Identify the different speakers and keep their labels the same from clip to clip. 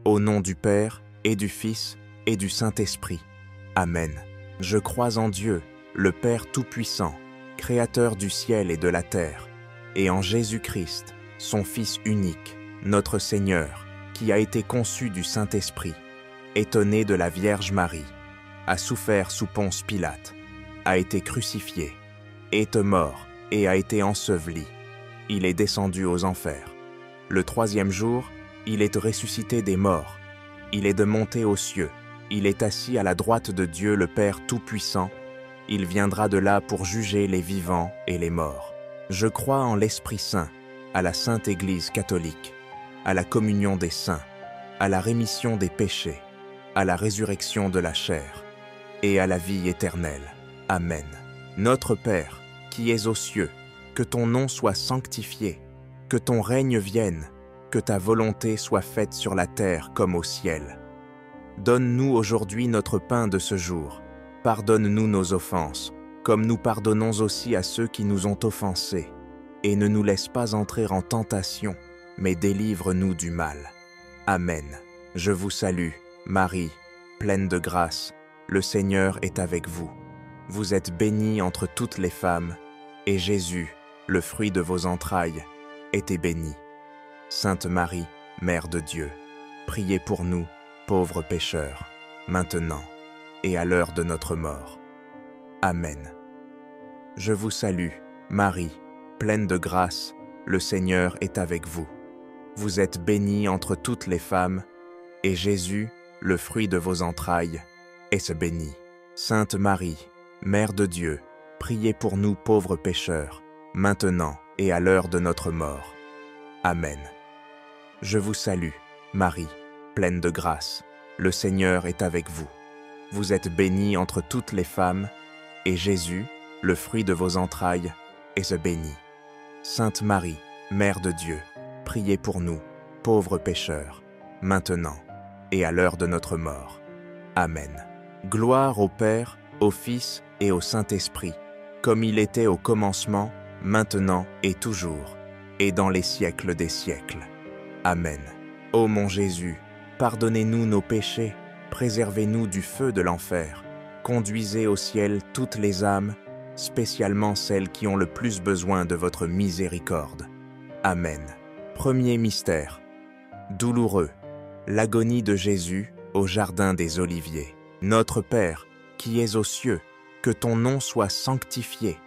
Speaker 1: Au nom du Père, et du Fils, et du Saint-Esprit. Amen. Je crois en Dieu, le Père Tout-Puissant, Créateur du ciel et de la terre, et en Jésus-Christ, son Fils unique, notre Seigneur, qui a été conçu du Saint-Esprit, est né de la Vierge Marie, a souffert sous Ponce Pilate, a été crucifié, est mort et a été enseveli. Il est descendu aux enfers. Le troisième jour, il est ressuscité des morts. Il est de monter aux cieux. Il est assis à la droite de Dieu le Père Tout-Puissant. Il viendra de là pour juger les vivants et les morts. Je crois en l'Esprit Saint, à la Sainte Église catholique, à la communion des saints, à la rémission des péchés, à la résurrection de la chair, et à la vie éternelle. Amen. Notre Père, qui es aux cieux, que ton nom soit sanctifié, que ton règne vienne, que ta volonté soit faite sur la terre comme au ciel. Donne-nous aujourd'hui notre pain de ce jour. Pardonne-nous nos offenses, comme nous pardonnons aussi à ceux qui nous ont offensés. Et ne nous laisse pas entrer en tentation, mais délivre-nous du mal. Amen. Je vous salue, Marie, pleine de grâce, le Seigneur est avec vous. Vous êtes bénie entre toutes les femmes, et Jésus, le fruit de vos entrailles, était béni. Sainte Marie, Mère de Dieu, priez pour nous, pauvres pécheurs, maintenant et à l'heure de notre mort. Amen. Je vous salue, Marie, pleine de grâce, le Seigneur est avec vous. Vous êtes bénie entre toutes les femmes, et Jésus, le fruit de vos entrailles, est béni. Sainte Marie, Mère de Dieu, priez pour nous pauvres pécheurs, maintenant et à l'heure de notre mort. Amen. Je vous salue, Marie, pleine de grâce, le Seigneur est avec vous. Vous êtes bénie entre toutes les femmes, et Jésus, le fruit de vos entrailles, est béni. Sainte Marie, Mère de Dieu, priez pour nous, pauvres pécheurs, maintenant et à l'heure de notre mort. Amen. Gloire au Père, au Fils et au Saint-Esprit, comme il était au commencement, maintenant et toujours, et dans les siècles des siècles. Amen. Ô mon Jésus, pardonnez-nous nos péchés, préservez-nous du feu de l'enfer, conduisez au ciel toutes les âmes, spécialement celles qui ont le plus besoin de votre miséricorde. Amen. Premier mystère. Douloureux. L'agonie de Jésus au jardin des Oliviers. Notre Père, qui es aux cieux, que ton nom soit sanctifié,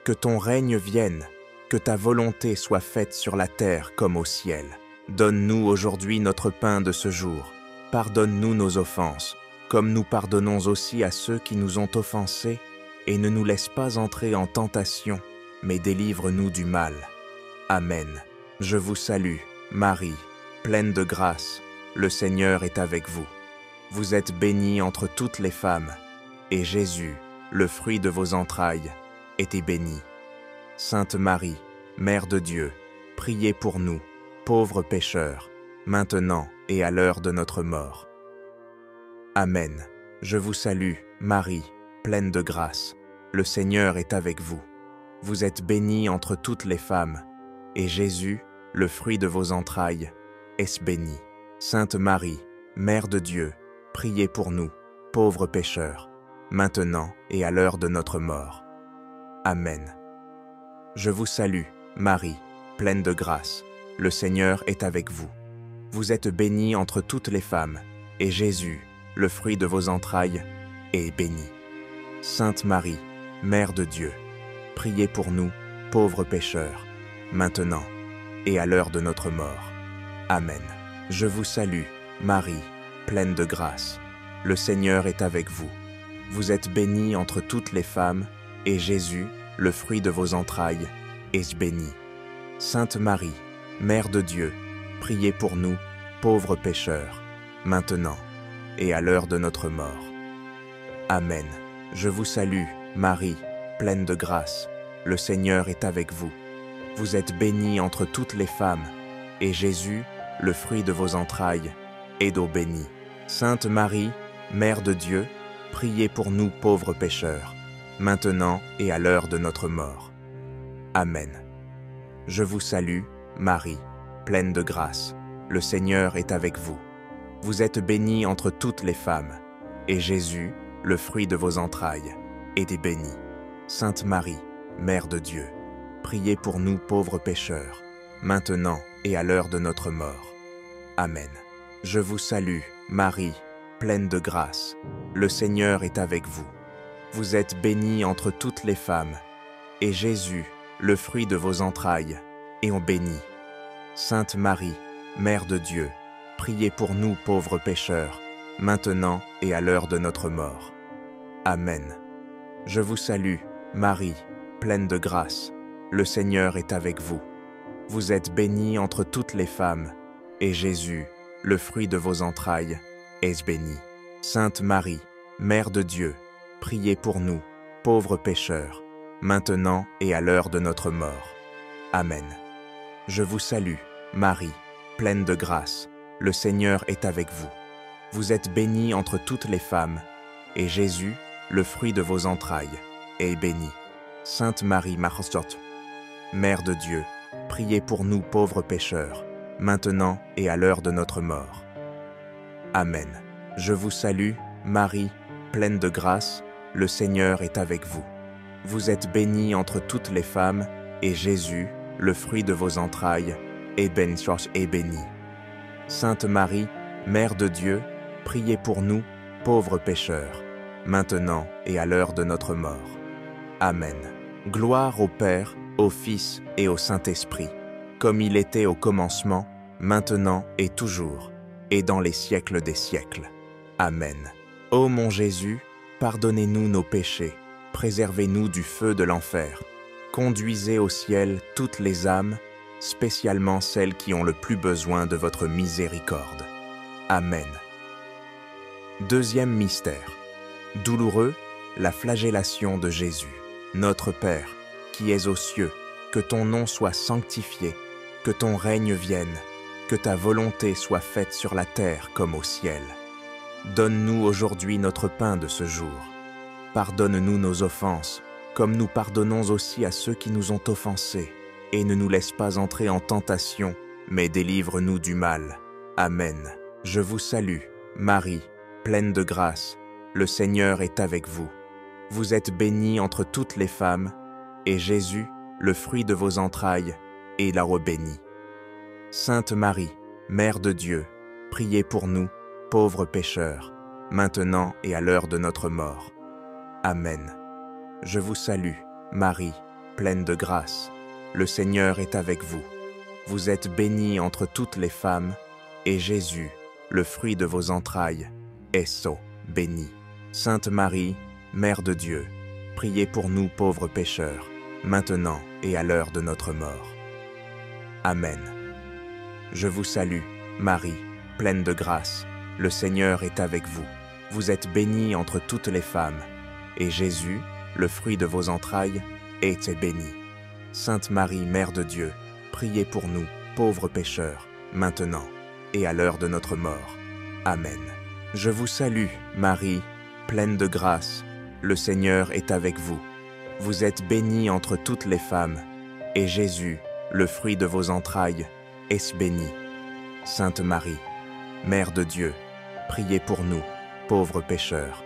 Speaker 1: que ton règne vienne, que ta volonté soit faite sur la terre comme au ciel. Donne-nous aujourd'hui notre pain de ce jour. Pardonne-nous nos offenses, comme nous pardonnons aussi à ceux qui nous ont offensés, et ne nous laisse pas entrer en tentation, mais délivre-nous du mal. Amen. Je vous salue, Marie, pleine de grâce, le Seigneur est avec vous. Vous êtes bénie entre toutes les femmes, et Jésus, le fruit de vos entrailles, est béni. Sainte Marie, Mère de Dieu, priez pour nous, pauvres pécheurs, maintenant et à l'heure de notre mort. Amen. Je vous salue, Marie, pleine de grâce, le Seigneur est avec vous. Vous êtes bénie entre toutes les femmes, et Jésus, le fruit de vos entrailles, est béni. Sainte Marie, Mère de Dieu, priez pour nous, pauvres pécheurs, maintenant et à l'heure de notre mort. Amen. Je vous salue, Marie, pleine de grâce, le Seigneur est avec vous. Vous êtes bénie entre toutes les femmes, et Jésus, le fruit de vos entrailles, est béni. Sainte Marie, Mère de Dieu, priez pour nous, pauvres pécheurs, maintenant et à l'heure de notre mort. Amen. Je vous salue, Marie, pleine de grâce, le Seigneur est avec vous. Vous êtes bénie entre toutes les femmes, et Jésus, le fruit de vos entrailles, est béni. Sainte Marie, Mère de Dieu, priez pour nous, pauvres pécheurs, maintenant et à l'heure de notre mort. Amen. Je vous salue, Marie, pleine de grâce, le Seigneur est avec vous. Vous êtes bénie entre toutes les femmes, et Jésus, le fruit de vos entrailles, est béni. Sainte Marie, Mère de Dieu, priez pour nous pauvres pécheurs, maintenant et à l'heure de notre mort. Amen. Je vous salue, Marie, pleine de grâce, le Seigneur est avec vous. Vous êtes bénie entre toutes les femmes, et Jésus, le fruit de vos entrailles, est béni. Sainte Marie, Mère de Dieu, priez pour nous pauvres pécheurs, maintenant et à l'heure de notre mort. Amen. Je vous salue, Marie, pleine de grâce. Le Seigneur est avec vous. Vous êtes bénie entre toutes les femmes, et Jésus, le fruit de vos entrailles, est béni. Sainte Marie, Mère de Dieu, priez pour nous pauvres pécheurs, maintenant et à l'heure de notre mort. Amen. Je vous salue, Marie, pleine de grâce. Le Seigneur est avec vous. Vous êtes bénie entre toutes les femmes, et Jésus, le fruit de vos entrailles, est béni. Sainte Marie, Mère de Dieu, priez pour nous, pauvres pécheurs, maintenant et à l'heure de notre mort. Amen. Je vous salue, Marie, pleine de grâce. Le Seigneur est avec vous. Vous êtes bénie entre toutes les femmes, et Jésus, le fruit de vos entrailles, est béni. Sainte Marie, Mère de Dieu, priez pour nous pauvres pécheurs, maintenant et à l'heure de notre mort. Amen. Je vous salue, Marie, pleine de grâce, le Seigneur est avec vous. Vous êtes bénie entre toutes les femmes, et Jésus, le fruit de vos entrailles, est béni. Sainte Marie, Mère de Dieu, priez pour nous, pauvres pécheurs, maintenant et à l'heure de notre mort. Amen. Gloire au Père, au Fils et au Saint-Esprit, comme il était au commencement, maintenant et toujours, et dans les siècles des siècles. Amen. Ô mon Jésus, pardonnez-nous nos péchés, préservez-nous du feu de l'enfer, conduisez au ciel toutes les âmes, spécialement celles qui ont le plus besoin de votre miséricorde. Amen. Deuxième mystère. Douloureux, la flagellation de Jésus. Notre Père, qui es aux cieux, que ton nom soit sanctifié, que ton règne vienne, que ta volonté soit faite sur la terre comme au ciel. Donne-nous aujourd'hui notre pain de ce jour. Pardonne-nous nos offenses, comme nous pardonnons aussi à ceux qui nous ont offensés. Et ne nous laisse pas entrer en tentation, mais délivre-nous du mal. Amen. Je vous salue, Marie, pleine de grâce. Le Seigneur est avec vous. Vous êtes bénie entre toutes les femmes, et Jésus, le fruit de vos entrailles, est là béni. Sainte Marie, Mère de Dieu, priez pour nous, pauvres pécheurs, maintenant et à l'heure de notre mort. Amen. Je vous salue, Marie, pleine de grâce. Le Seigneur est avec vous. Vous êtes bénie entre toutes les femmes, et Jésus, le fruit de vos entrailles, est béni. Sainte Marie, Mère de Dieu, priez pour nous pauvres pécheurs, maintenant et à l'heure de notre mort. Amen. Je vous salue, Marie, pleine de grâce. Le Seigneur est avec vous. Vous êtes bénie entre toutes les femmes, et Jésus, le fruit de vos entrailles, est béni. Sainte Marie, Mère de Dieu, priez pour nous, pauvres pécheurs, maintenant et à l'heure de notre mort. Amen. Je vous salue, Marie, pleine de grâce. Le Seigneur est avec vous. Vous êtes bénie entre toutes les femmes, et Jésus, le fruit de vos entrailles, est béni. Sainte Marie, Mère de Dieu, priez pour nous, pauvres pécheurs,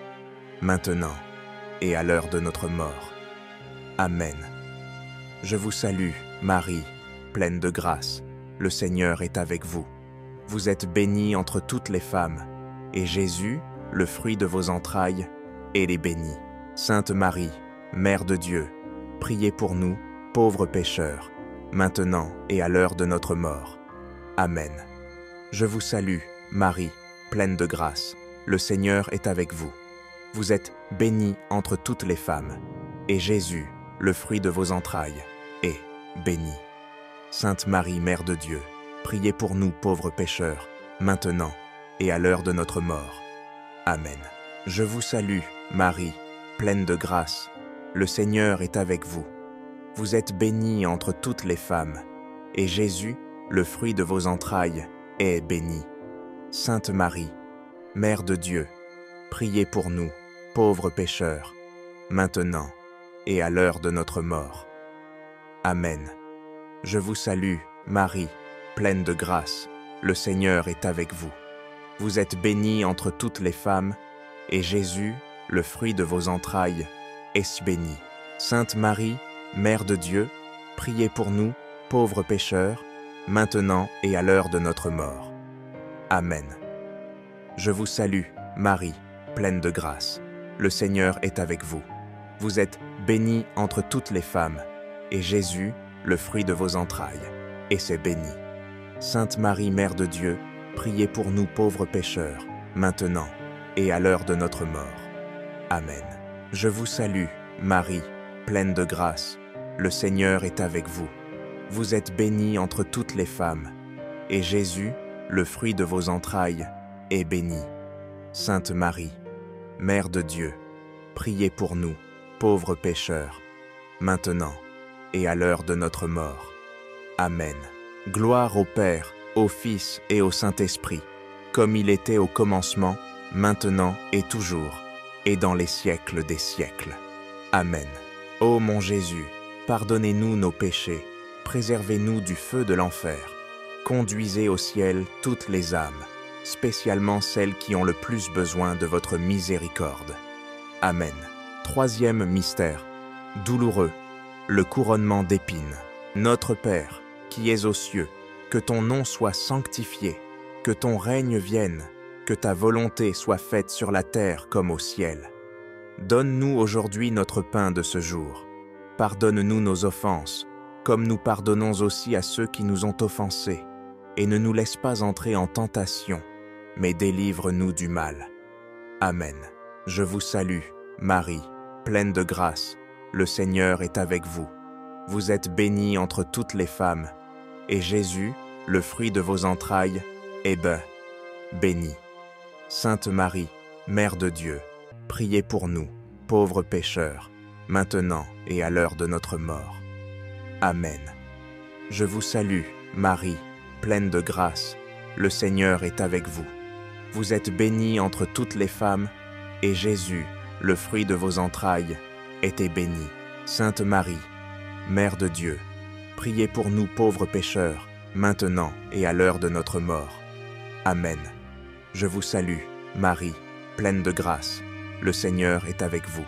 Speaker 1: maintenant et à l'heure de notre mort. Amen. Je vous salue, Marie, pleine de grâce. Le Seigneur est avec vous. Vous êtes bénie entre toutes les femmes, et Jésus, le fruit de vos entrailles, est béni. Sainte Marie, Mère de Dieu, priez pour nous, pauvres pécheurs, maintenant et à l'heure de notre mort. Amen. Je vous salue, Marie, pleine de grâce. Le Seigneur est avec vous. Vous êtes bénie entre toutes les femmes, et Jésus, le fruit de vos entrailles, est béni. Sainte Marie, Mère de Dieu, priez pour nous pauvres pécheurs, maintenant et à l'heure de notre mort. Amen. Je vous salue, Marie, pleine de grâce. Le Seigneur est avec vous. Vous êtes bénie entre toutes les femmes, et Jésus, le fruit de vos entrailles, est béni. Sainte Marie, Mère de Dieu, priez pour nous, pauvres pécheurs, maintenant et à l'heure de notre mort. Amen. Je vous salue, Marie, pleine de grâce. Le Seigneur est avec vous. Vous êtes bénie entre toutes les femmes, et Jésus, le fruit de vos entrailles, est béni. Sainte Marie, Mère de Dieu, priez pour nous, pauvres pécheurs, maintenant et à l'heure de notre mort. Amen. Je vous salue, Marie, pleine de grâce. Le Seigneur est avec vous. Vous êtes bénie entre toutes les femmes, et Jésus, le fruit de vos entrailles, est béni. Sainte Marie, Mère de Dieu, priez pour nous pauvres pécheurs, maintenant et à l'heure de notre mort. Amen. Je vous salue, Marie, pleine de grâce. Le Seigneur est avec vous. Vous êtes bénie entre toutes les femmes, et Jésus, le fruit de vos entrailles, est béni. Sainte Marie, Mère de Dieu, priez pour nous, pauvres pécheurs, maintenant et à l'heure de notre mort. Amen. Gloire au Père, au Fils et au Saint-Esprit, comme il était au commencement, maintenant et toujours, et dans les siècles des siècles. Amen. Ô mon Jésus, pardonnez-nous nos péchés, préservez-nous du feu de l'enfer, conduisez au ciel toutes les âmes, spécialement celles qui ont le plus besoin de votre miséricorde. Amen. Troisième mystère, douloureux, le couronnement d'épines. Notre Père, qui es aux cieux, que ton nom soit sanctifié, que ton règne vienne, que ta volonté soit faite sur la terre comme au ciel. Donne-nous aujourd'hui notre pain de ce jour. Pardonne-nous nos offenses, comme nous pardonnons aussi à ceux qui nous ont offensés, et ne nous laisse pas entrer en tentation, mais délivre-nous du mal. Amen. Je vous salue, Marie, pleine de grâce. Le Seigneur est avec vous. Vous êtes bénie entre toutes les femmes, et Jésus, le fruit de vos entrailles, est béni. Sainte Marie, Mère de Dieu, priez pour nous, pauvres pécheurs, maintenant et à l'heure de notre mort. Amen. Je vous salue, Marie, pleine de grâce. Le Seigneur est avec vous. Vous êtes bénie entre toutes les femmes, et Jésus, le fruit de vos entrailles, est béni. Sainte Marie, Mère de Dieu, priez pour nous pauvres pécheurs, maintenant et à l'heure de notre mort. Amen. Je vous salue, Marie, pleine de grâce. Le Seigneur est avec vous.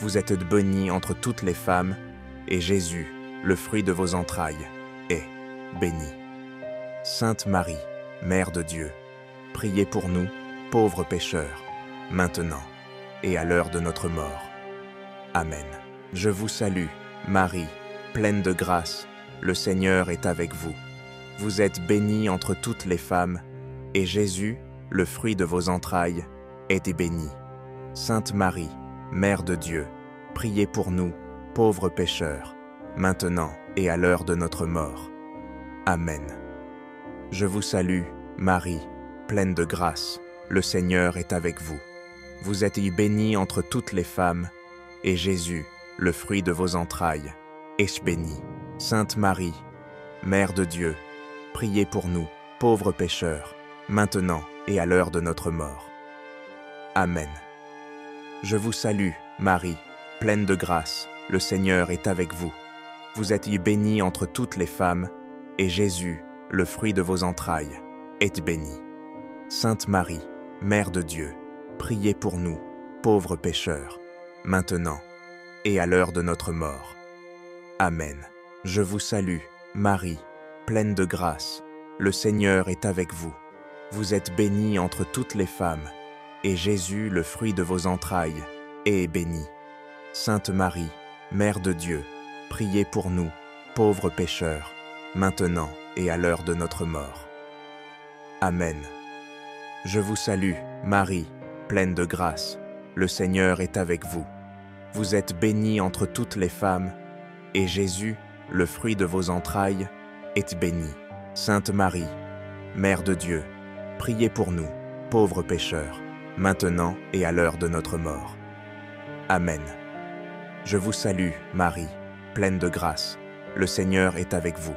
Speaker 1: Vous êtes bénie entre toutes les femmes, et Jésus, le fruit de vos entrailles, est béni. Sainte Marie, Mère de Dieu, priez pour nous, pauvres pécheurs, maintenant et à l'heure de notre mort. Amen. Je vous salue, Marie, pleine de grâce. Le Seigneur est avec vous. Vous êtes bénie entre toutes les femmes, et Jésus, le fruit de vos entrailles, est béni. Sainte Marie, Mère de Dieu, priez pour nous, pauvres pécheurs, maintenant et à l'heure de notre mort. Amen. Je vous salue, Marie, pleine de grâce. Le Seigneur est avec vous. Vous êtes bénie entre toutes les femmes, et Jésus, le fruit de vos entrailles, est béni. Sainte Marie, Mère de Dieu, priez pour nous, pauvres pécheurs, maintenant et à l'heure de notre mort. Amen. Je vous salue, Marie, pleine de grâce. Le Seigneur est avec vous. Vous êtes bénie entre toutes les femmes, et Jésus, le fruit de vos entrailles, est béni. Sainte Marie, Mère de Dieu, priez pour nous, pauvres pécheurs, maintenant et à l'heure de notre mort. Amen. Je vous salue, Marie, pleine de grâce. Le Seigneur est avec vous. Vous êtes bénie entre toutes les femmes, et Jésus, le fruit de vos entrailles, est béni. Sainte Marie, Mère de Dieu, priez pour nous, pauvres pécheurs, maintenant et à l'heure de notre mort. Amen. Je vous salue, Marie, pleine de grâce. Le Seigneur est avec vous. Vous êtes bénie entre toutes les femmes, et Jésus, le fruit de vos entrailles, est béni. Sainte Marie, Mère de Dieu, priez pour nous, pauvres pécheurs, maintenant et à l'heure de notre mort. Amen. Je vous salue, Marie, pleine de grâce. Le Seigneur est avec vous.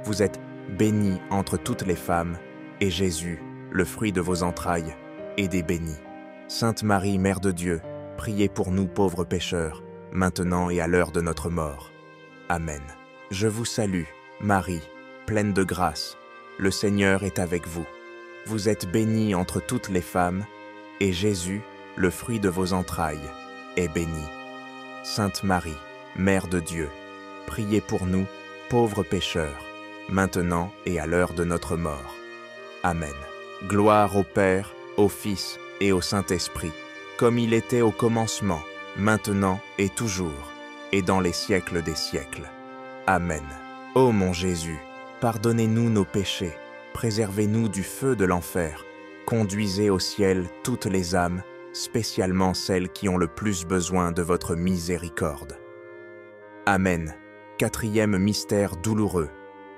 Speaker 1: Vous êtes bénie entre toutes les femmes, et Jésus, le fruit de vos entrailles, est béni. Sainte Marie, Mère de Dieu, priez pour nous pauvres pécheurs, maintenant et à l'heure de notre mort. Amen. Je vous salue, Marie, pleine de grâce. Le Seigneur est avec vous. Vous êtes bénie entre toutes les femmes, et Jésus, le fruit de vos entrailles, est béni. Sainte Marie, Mère de Dieu, priez pour nous, pauvres pécheurs, maintenant et à l'heure de notre mort. Amen. Gloire au Père, au Fils et au Saint-Esprit, comme il était au commencement, maintenant et toujours, et dans les siècles des siècles. Amen. Ô mon Jésus, pardonnez-nous nos péchés, préservez-nous du feu de l'enfer, conduisez au ciel toutes les âmes, spécialement celles qui ont le plus besoin de votre miséricorde. Amen. Quatrième mystère douloureux,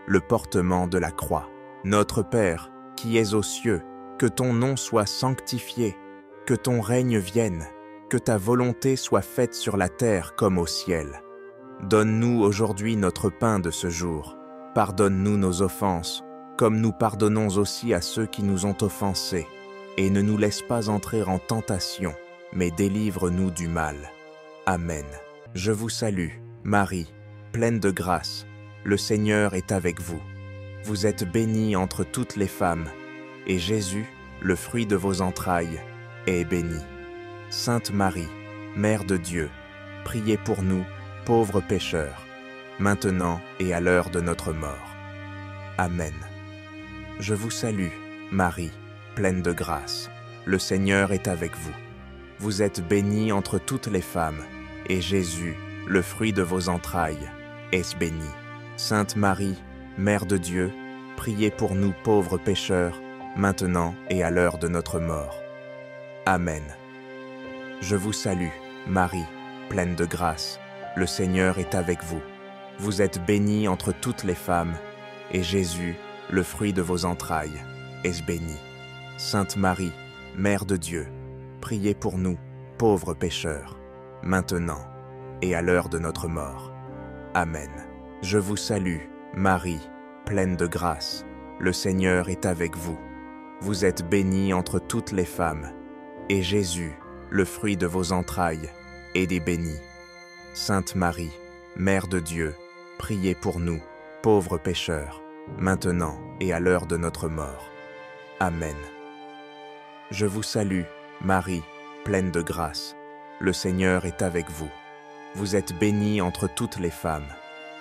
Speaker 1: le portement de la croix. Notre Père, qui es aux cieux, que ton nom soit sanctifié, que ton règne vienne, que ta volonté soit faite sur la terre comme au ciel. Donne-nous aujourd'hui notre pain de ce jour. Pardonne-nous nos offenses, comme nous pardonnons aussi à ceux qui nous ont offensés. Et ne nous laisse pas entrer en tentation, mais délivre-nous du mal. Amen. Je vous salue, Marie, pleine de grâce. Le Seigneur est avec vous. Vous êtes bénie entre toutes les femmes, et Jésus, le fruit de vos entrailles, est béni. Sainte Marie, Mère de Dieu, priez pour nous, pauvres pécheurs, maintenant et à l'heure de notre mort. Amen. Je vous salue, Marie, pleine de grâce. Le Seigneur est avec vous. Vous êtes bénie entre toutes les femmes, et Jésus, le fruit de vos entrailles, est béni. Sainte Marie, Mère de Dieu, priez pour nous pauvres pécheurs, maintenant et à l'heure de notre mort. Amen. Je vous salue, Marie, pleine de grâce. Le Seigneur est avec vous. Vous êtes bénie entre toutes les femmes, et Jésus, le fruit de vos entrailles, est béni. Sainte Marie, Mère de Dieu, priez pour nous, pauvres pécheurs, maintenant et à l'heure de notre mort. Amen. Je vous salue, Marie, pleine de grâce. Le Seigneur est avec vous. Vous êtes bénie entre toutes les femmes, et Jésus, le fruit de vos entrailles, est béni. Sainte Marie, Mère de Dieu, priez pour nous, pauvres pécheurs, maintenant et à l'heure de notre mort. Amen. Je vous salue, Marie, pleine de grâce. Le Seigneur est avec vous. Vous êtes bénie entre toutes les femmes,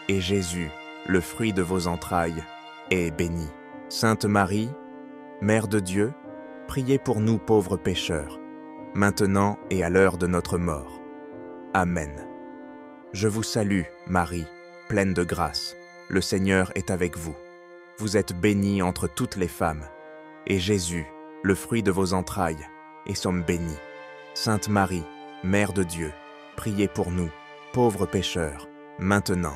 Speaker 1: et Jésus, le fruit de vos entrailles, est béni. Sainte Marie, Mère de Dieu, priez pour nous pauvres pécheurs, maintenant et à l'heure de notre mort. Amen. Je vous salue, Marie, pleine de grâce. Le Seigneur est avec vous. Vous êtes bénie entre toutes les femmes, et Jésus, le fruit de vos entrailles, est béni. Sainte Marie, Mère de Dieu, priez pour nous, pauvres pécheurs, maintenant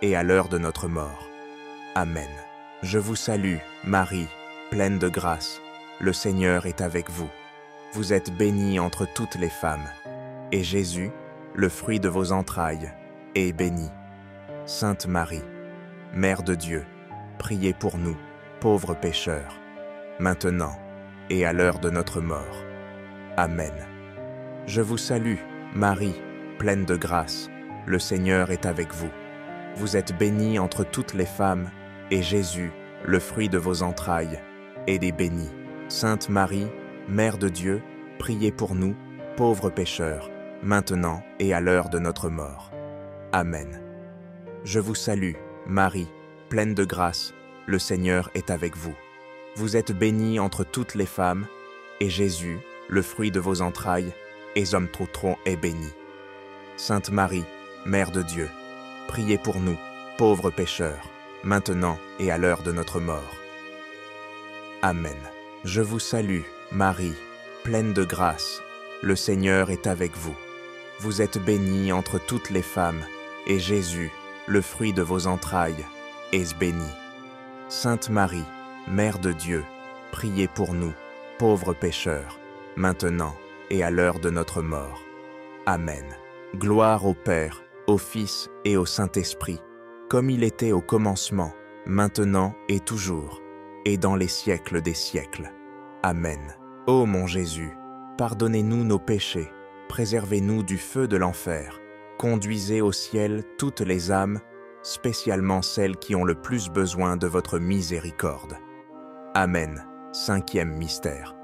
Speaker 1: et à l'heure de notre mort. Amen. Je vous salue, Marie, pleine de grâce. Le Seigneur est avec vous. Vous êtes bénie entre toutes les femmes, et Jésus, le fruit de vos entrailles, est béni. Sainte Marie, Mère de Dieu, priez pour nous, pauvres pécheurs, maintenant et à l'heure de notre mort. Amen. Je vous salue, Marie, pleine de grâce. Le Seigneur est avec vous. Vous êtes bénie entre toutes les femmes, et Jésus, le fruit de vos entrailles, est béni. Sainte Marie, Mère de Dieu, priez pour nous, pauvres pécheurs, maintenant et à l'heure de notre mort. Amen. Je vous salue, Marie, pleine de grâce. Le Seigneur est avec vous. Vous êtes bénie entre toutes les femmes, et Jésus, le fruit de vos entrailles, est béni. Sainte Marie, Mère de Dieu, priez pour nous, pauvres pécheurs, maintenant et à l'heure de notre mort. Amen. Je vous salue, Marie, pleine de grâce. Le Seigneur est avec vous. Vous êtes bénie entre toutes les femmes, et Jésus, le fruit de vos entrailles, est béni. Sainte Marie, Mère de Dieu, priez pour nous, pauvres pécheurs, maintenant et à l'heure de notre mort. Amen. Gloire au Père, au Fils et au Saint-Esprit, comme il était au commencement, maintenant et toujours, et dans les siècles des siècles. Amen. Ô mon Jésus, pardonnez-nous nos péchés, préservez-nous du feu de l'enfer, conduisez au ciel toutes les âmes, spécialement celles qui ont le plus besoin de votre miséricorde. Amen. Cinquième mystère.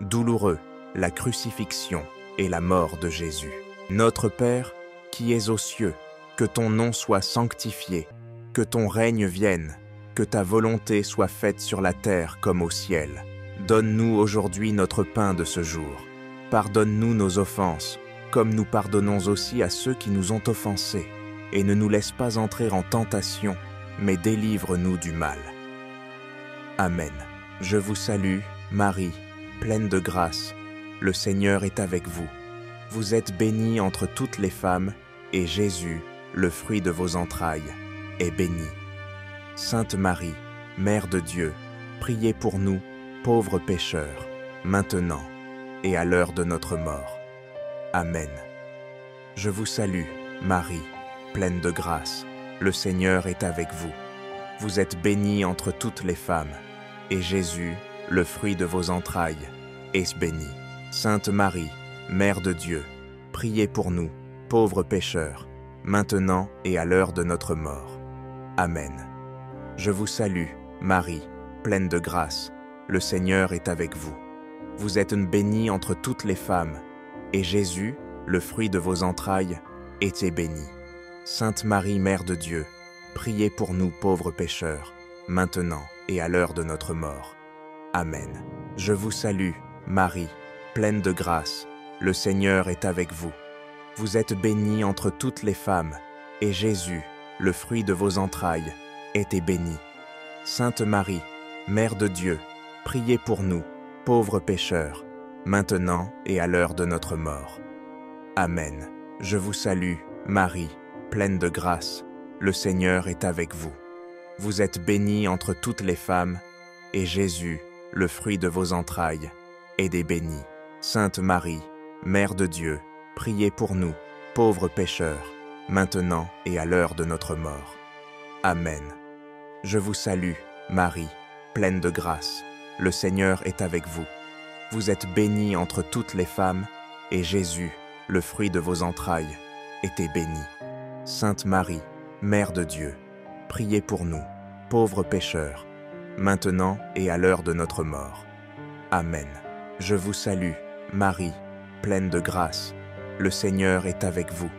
Speaker 1: Douloureux, la crucifixion et la mort de Jésus. Notre Père, qui es aux cieux, que ton nom soit sanctifié, que ton règne vienne, que ta volonté soit faite sur la terre comme au ciel. Donne-nous aujourd'hui notre pain de ce jour. Pardonne-nous nos offenses, comme nous pardonnons aussi à ceux qui nous ont offensés. Et ne nous laisse pas entrer en tentation, mais délivre-nous du mal. Amen. Je vous salue, Marie, pleine de grâce. Le Seigneur est avec vous. Vous êtes bénie entre toutes les femmes, et Jésus, le fruit de vos entrailles, est béni. Sainte Marie, Mère de Dieu, priez pour nous, pauvres pécheurs, maintenant et à l'heure de notre mort. Amen. Je vous salue, Marie, pleine de grâce. Le Seigneur est avec vous. Vous êtes bénie entre toutes les femmes, et Jésus, le fruit de vos entrailles, est béni. Sainte Marie, Mère de Dieu, priez pour nous, pauvres pécheurs, maintenant et à l'heure de notre mort. Amen. Je vous salue, Marie, pleine de grâce. Le Seigneur est avec vous. Vous êtes bénie entre toutes les femmes, et Jésus, le fruit de vos entrailles, est béni. Sainte Marie, Mère de Dieu, priez pour nous pauvres pécheurs, maintenant et à l'heure de notre mort. Amen. Je vous salue, Marie, pleine de grâce. Le Seigneur est avec vous. Vous êtes bénie entre toutes les femmes, et Jésus, le fruit de vos entrailles, est béni. Sainte Marie, Mère de Dieu, priez pour nous, pauvres pécheurs, maintenant et à l'heure de notre mort. Amen. Je vous salue, Marie, pleine de grâce. Le Seigneur est avec vous. Vous êtes bénie entre toutes les femmes, et Jésus, le fruit de vos entrailles, est béni. Sainte Marie, Mère de Dieu, priez pour nous, pauvres pécheurs, maintenant et à l'heure de notre mort. Amen. Je vous salue, Marie, pleine de grâce. Le Seigneur est avec vous. Vous êtes bénie entre toutes les femmes, et Jésus, le fruit de vos entrailles, est béni. Sainte Marie, Mère de Dieu, priez pour nous, pauvres pécheurs, maintenant et à l'heure de notre mort. Amen. Je vous salue, Marie, pleine de grâce. Le Seigneur est avec vous.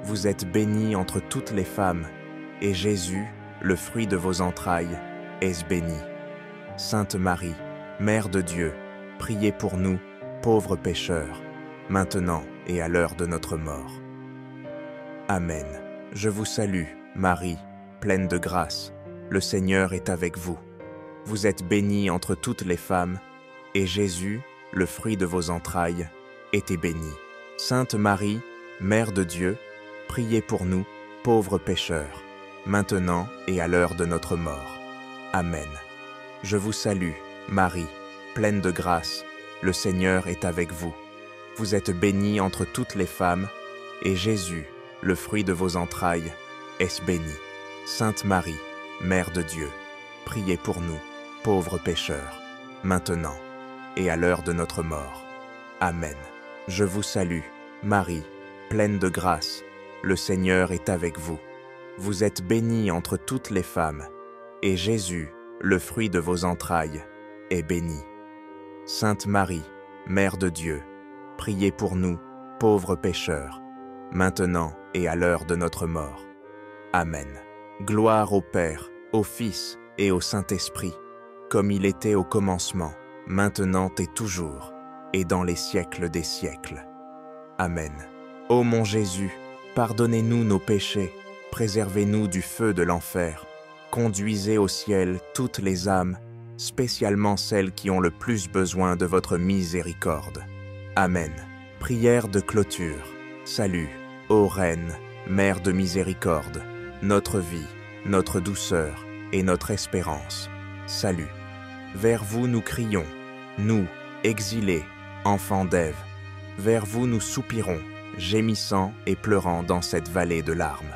Speaker 1: Vous êtes bénie entre toutes les femmes, et Jésus, le fruit de vos entrailles, est béni. Sainte Marie, Mère de Dieu, priez pour nous, pauvres pécheurs, maintenant et à l'heure de notre mort. Amen. Je vous salue, Marie, pleine de grâce. Le Seigneur est avec vous. Vous êtes bénie entre toutes les femmes, et Jésus, le fruit de vos entrailles, est béni. Sainte Marie, Mère de Dieu, priez pour nous, pauvres pécheurs, maintenant et à l'heure de notre mort. Amen. Je vous salue, Marie, pleine de grâce. Le Seigneur est avec vous. Vous êtes bénie entre toutes les femmes, et Jésus, le fruit de vos entrailles, est béni. Sainte Marie, Mère de Dieu, priez pour nous, pauvres pécheurs, maintenant et à l'heure de notre mort. Amen. Je vous salue, Marie, pleine de grâce. Le Seigneur est avec vous. Vous êtes bénie entre toutes les femmes, et Jésus, le fruit de vos entrailles, est béni. Sainte Marie, Mère de Dieu, priez pour nous, pauvres pécheurs, maintenant et à l'heure de notre mort. Amen. Gloire au Père, au Fils et au Saint-Esprit, comme il était au commencement, maintenant et toujours, et dans les siècles des siècles. Amen. Ô mon Jésus, pardonnez-nous nos péchés, préservez-nous du feu de l'enfer, conduisez au ciel toutes les âmes, spécialement celles qui ont le plus besoin de votre miséricorde. Amen. Prière de clôture. Salut, ô Reine, Mère de miséricorde, notre vie, notre douceur et notre espérance. Salut. Vers vous nous crions, nous, exilés, enfants d'Ève. Vers vous nous soupirons, gémissant et pleurant dans cette vallée de larmes.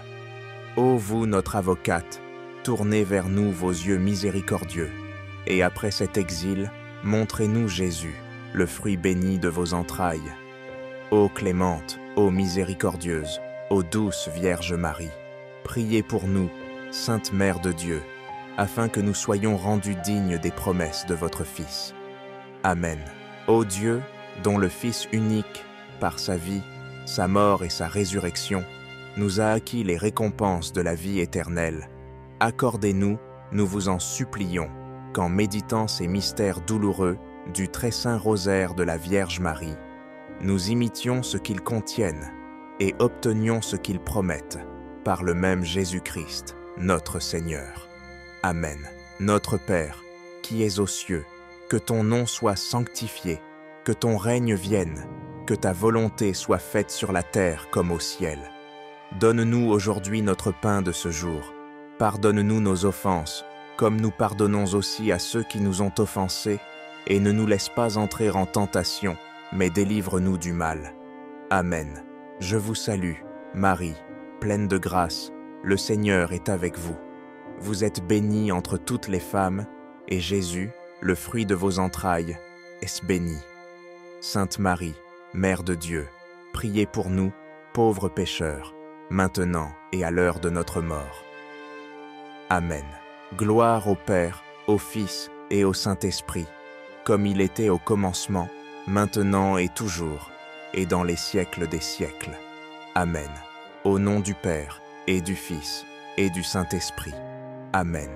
Speaker 1: Ô vous, notre avocate, tournez vers nous vos yeux miséricordieux, et après cet exil, montrez-nous Jésus, le fruit béni de vos entrailles. Ô clémente, ô miséricordieuse, ô douce Vierge Marie, priez pour nous, Sainte Mère de Dieu, afin que nous soyons rendus dignes des promesses de votre Fils. Amen. Ô Dieu, dont le Fils unique, par sa vie, sa mort et sa résurrection, nous a acquis les récompenses de la vie éternelle, accordez-nous, nous vous en supplions, qu'en méditant ces mystères douloureux du très saint rosaire de la Vierge Marie, nous imitions ce qu'ils contiennent et obtenions ce qu'ils promettent, par le même Jésus-Christ, notre Seigneur. Amen. Notre Père, qui es aux cieux, que ton nom soit sanctifié, que ton règne vienne, que ta volonté soit faite sur la terre comme au ciel. Donne-nous aujourd'hui notre pain de ce jour. Pardonne-nous nos offenses, comme nous pardonnons aussi à ceux qui nous ont offensés, et ne nous laisse pas entrer en tentation, mais délivre-nous du mal. Amen. Je vous salue, Marie, pleine de grâce, le Seigneur est avec vous. Vous êtes bénie entre toutes les femmes, et Jésus, le fruit de vos entrailles, est béni. Sainte Marie, Mère de Dieu, priez pour nous, pauvres pécheurs, maintenant et à l'heure de notre mort. Amen. Gloire au Père, au Fils et au Saint-Esprit, comme il était au commencement, maintenant et toujours, et dans les siècles des siècles. Amen. Au nom du Père, et du Fils, et du Saint-Esprit. Amen.